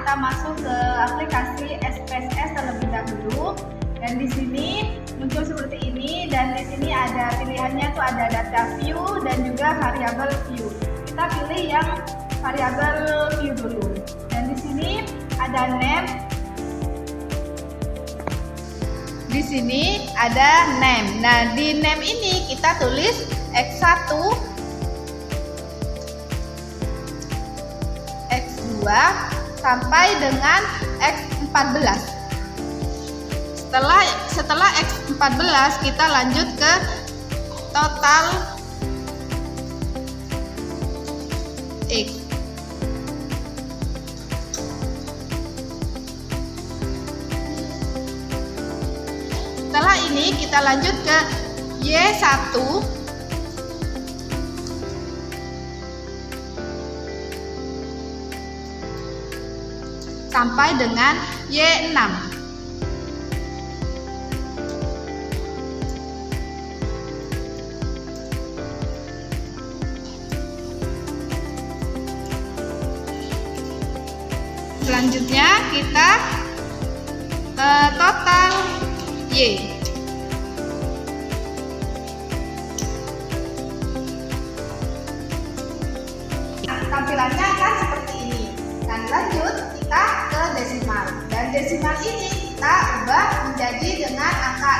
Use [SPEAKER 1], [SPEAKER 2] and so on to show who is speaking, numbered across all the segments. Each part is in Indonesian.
[SPEAKER 1] kita masuk ke aplikasi SPSS terlebih dahulu. Dan di sini muncul seperti ini, dan di sini ada pilihannya tuh, ada data view dan juga variable view. Kita pilih yang variable view dulu. Dan di sini ada name. Di sini ada name. Nah, di name ini kita tulis X1, X2 sampai dengan X14. Setelah X14 kita lanjut ke total X. Setelah ini kita lanjut ke Y1 sampai dengan Y6. Selanjutnya kita total Y. Tampilannya akan seperti ini. Dan lanjut kita ke desimal. Dan desimal ini kita ubah menjadi dengan angka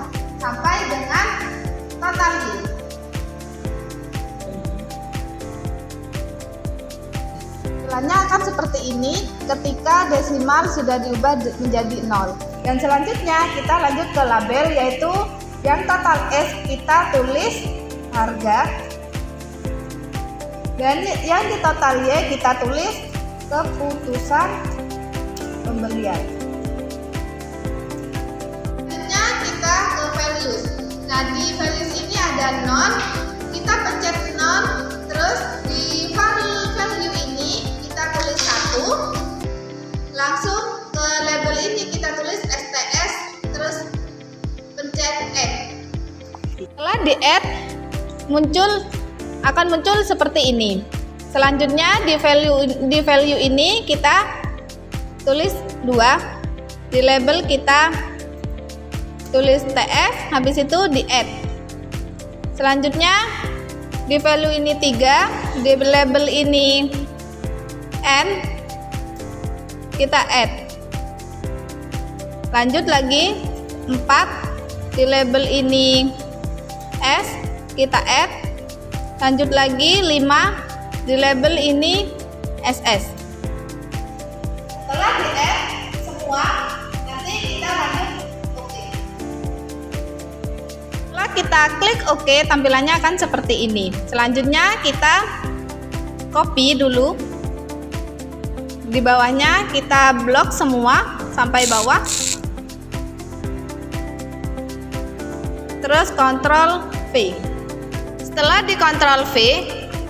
[SPEAKER 1] 0 sampai dengan total Y. Tampilannya akan seperti ini ketika desimal sudah diubah menjadi 0. Dan selanjutnya kita lanjut ke label, yaitu yang total S kita tulis harga, dan yang di total Y kita tulis keputusan pembelian. Selanjutnya kita ke values. Nah, di values ini ada non, kita pencet non, terus di value ini kita tulis 1, langsung ke label ini kita tulis STS, terus pencet add. Setelah di add akan muncul seperti ini. Selanjutnya di value ini kita tulis 2, di label kita tulis TF, habis itu di add. Selanjutnya di value ini 3, di label ini N, kita add. Lanjut lagi 4, di label ini S, kita add. Lanjut lagi 5, di label ini SS. Setelah di add semua, nanti kita lanjut OK. Setelah kita klik OK, tampilannya akan seperti ini. Selanjutnya kita copy dulu. Di bawahnya kita blok semua sampai bawah. Terus Ctrl V. Setelah di Ctrl V,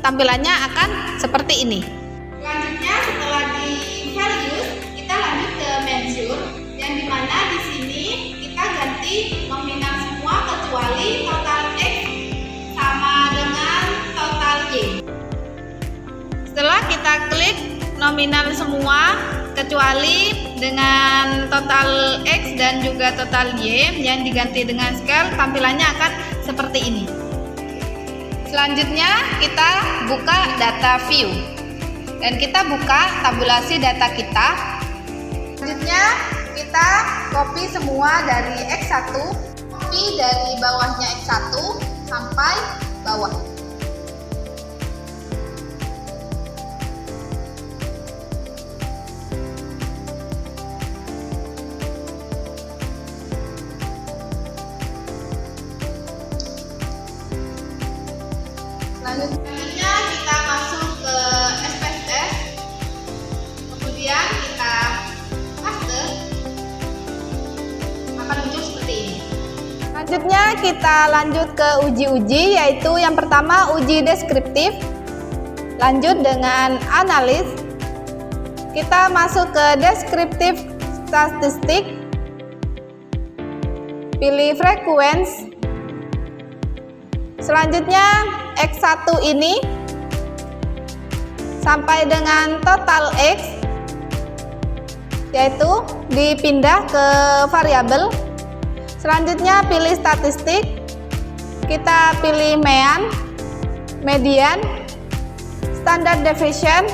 [SPEAKER 1] tampilannya akan seperti ini. Selanjutnya setelah di values, kita lanjut ke measure, yang dimana di sini kita ganti nominal semua kecuali total X sama dengan total Y. Setelah kita klik nominal semua kecuali dengan total X dan juga total Y yang diganti dengan scale, tampilannya akan seperti ini. Selanjutnya kita buka data view dan kita buka tabulasi data kita. Selanjutnya kita copy semua dari X1, copy dari bawahnya X1 sampai bawah. Selanjutnya kita masuk ke SPSS, kemudian kita paste, akan muncul seperti ini. Selanjutnya kita lanjut ke uji-uji, yaitu yang pertama uji deskriptif, lanjut dengan analis. Kita masuk ke deskriptif statistik, pilih frekuensi. Selanjutnya X1 ini sampai dengan total X, yaitu dipindah ke variabel. Selanjutnya pilih statistik, kita pilih mean, median, standard deviation,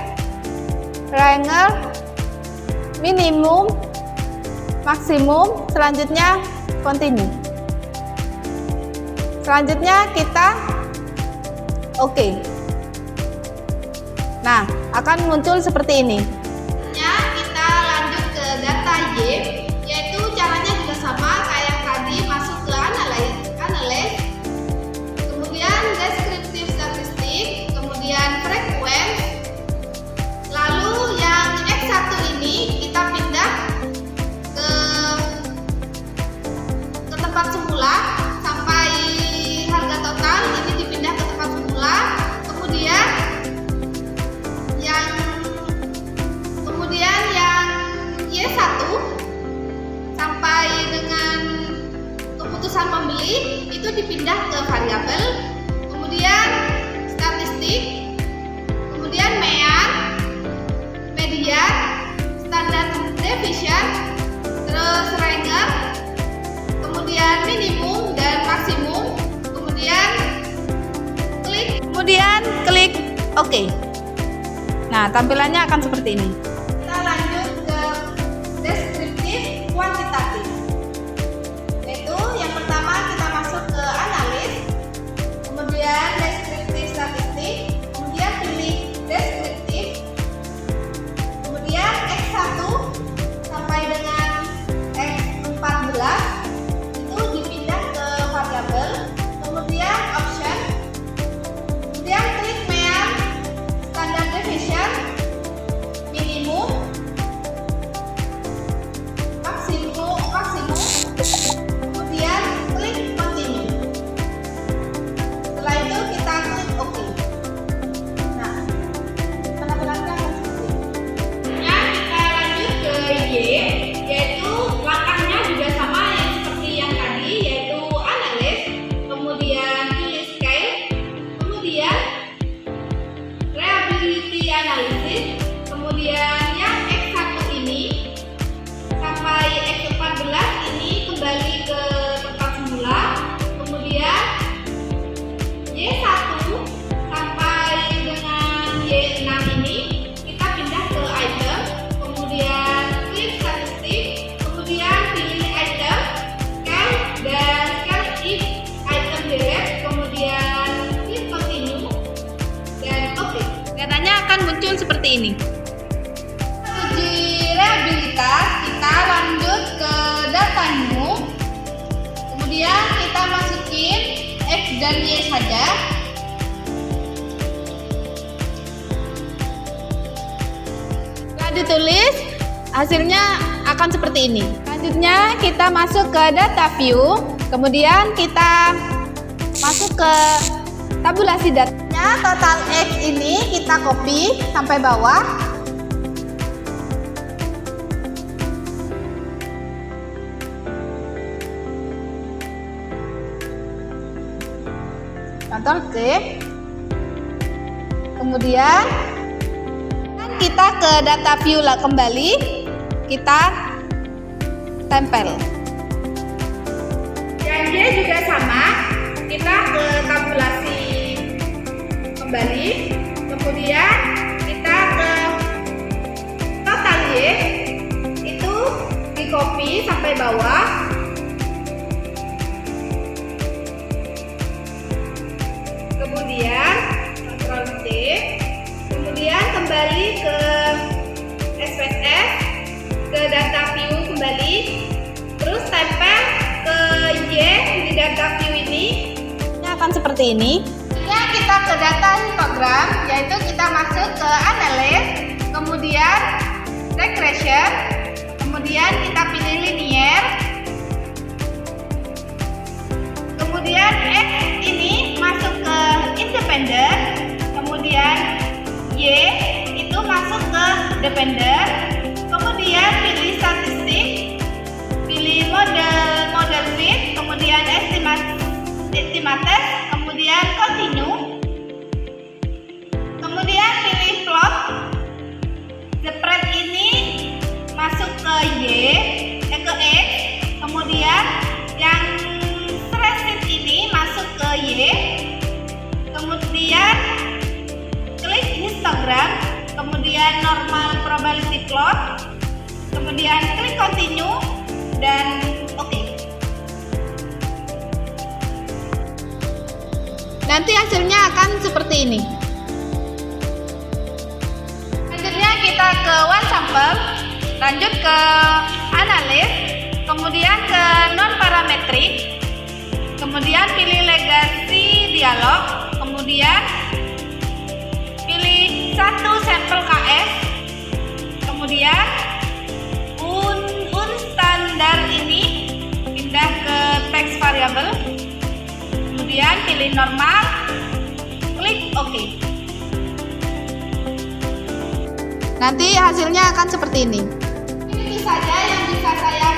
[SPEAKER 1] range, minimum, maksimum, selanjutnya continue. Selanjutnya kita oke. Nah, akan muncul seperti ini. Kita lanjut ke data Y, yaitu caranya juga sama kayak yang tadi, masuk ke analyze, kemudian descriptive statistik, kemudian frequency, lalu yang X1 ini kita pindah ke tempat semula sampai harga total ini dipindah ke tempat semula, kemudian yang Y1 sampai dengan keputusan pembeli itu dipindah ke variabel, kemudian statistik, kemudian mean, median, standard deviation, terus range, kemudian minimum dan maksimum, kemudian klik OK. Nah, tampilannya akan seperti ini. Kita lanjut ke deskriptif kuantitatif, yaitu yang pertama kita masuk ke analis, kemudian deskriptif statistik, kemudian pilih deskriptif, kemudian X1 sampai dengan X14 itu dipindah ke variabel, kemudian option, kemudian klik mean, standard deviation, minimum, maksimum, kemudian klik continue. Setelah itu kita klik OK. Nah, penampilannya akan seperti ini. Nah, kita lanjut ke Y, yaitu langkahnya juga sama yang seperti yang tadi, yaitu analyze, kemudian pilih scale, kemudian reliability analysis, kemudian yang X1 ini sampai X14 ini kembali ke tempat semula, kemudian Y1 sampai dengan Y6 ini kita pindah ke item, kemudian klik statistik, kemudian pilih item, scale, dan scale if item delete, kemudian klik continue dan OK. Datanya akan muncul seperti ini. Uji reliabilitas, kita lanjut ke data new, kemudian kita masukin X dan Y saja. Setelah ditulis, hasilnya akan seperti ini. Selanjutnya kita masuk ke data view, kemudian kita masuk ke tabulasi datanya. Total X ini kita copy sampai bawah, Ctrl C, kemudian kita ke data view lah kembali, kita tempel. Yang Y juga sama, kita ke tabulasi kembali, kemudian kita ke total Y, itu di copy sampai bawah, kemudian Ctrl C, kemudian kembali ke SPSS, ke data view kembali, terus tempel ke Y di data view ini akan seperti ini. Ya, kita ke data histogram, yaitu kita masuk ke analyze, kemudian regression, kemudian kita pilih linear, kemudian X ini masuk ke independent, kemudian Y itu masuk ke dependent, kemudian pilih statistik, pilih model fit, kemudian estimated, kemudian continue, kemudian pilih plot. Spread ini masuk ke normal probability plot, kemudian klik continue dan oke. Nanti hasilnya akan seperti ini. Selanjutnya kita ke one sample, lanjut ke analis, kemudian ke non parametrik, kemudian pilih legacy dialog, kemudian pilih satu sampel KS, kemudian standar ini pindah ke text variable, kemudian pilih normal, klik OK. Nanti hasilnya akan seperti ini. Itu saja yang bisa saya